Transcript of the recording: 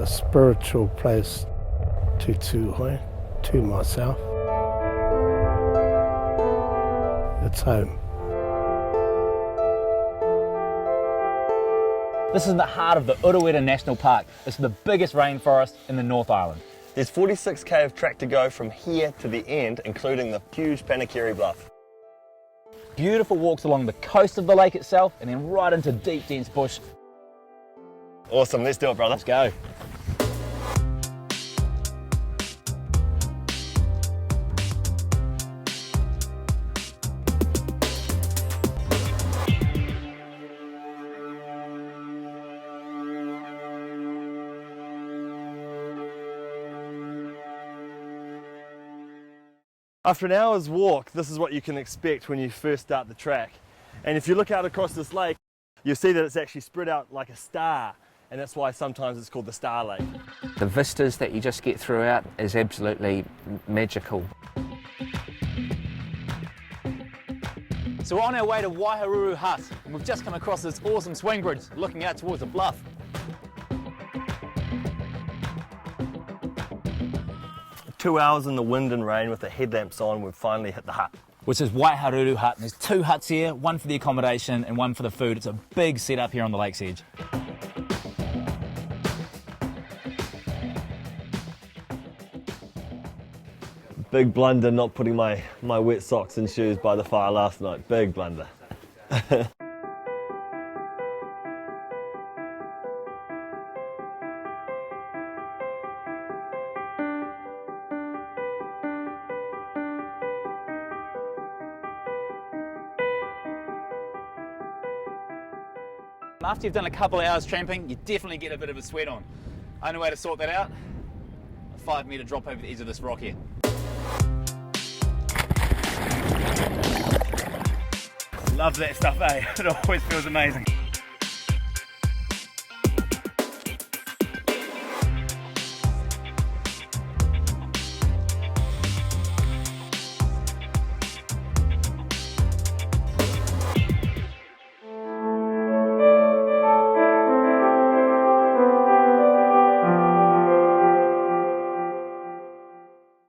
a spiritual place to Tuhoi, to myself. It's home. This is in the heart of the Urewera National Park. It's the biggest rainforest in the North Island. There's 46k of track to go from here to the end, including the huge Panakiri Bluff. Beautiful walks along the coast of the lake itself and then right into deep, dense bush. Awesome, let's do it, brother. Let's go. After an hour's walk, this is what you can expect when you first start the track. And if you look out across this lake, you'll see that it's actually spread out like a star, and that's why sometimes it's called the Star Lake. The vistas that you just get throughout is absolutely magical. So we're on our way to Waikaremoana Hut, and we've just come across this awesome swing bridge looking out towards the bluff. 2 hours in the wind and rain with the headlamps on, we've finally hit the hut. Which is Waikaremoana Hut. And there's 2 huts here, one for the accommodation and one for the food. It's a big setup here on the lake's edge. Big blunder not putting my wet socks and shoes by the fire last night. Big blunder. After you've done a couple of hours tramping, you definitely get a bit of a sweat on. Only way to sort that out, a 5-metre drop over the edge of this rock here. Love that stuff, eh? It always feels amazing.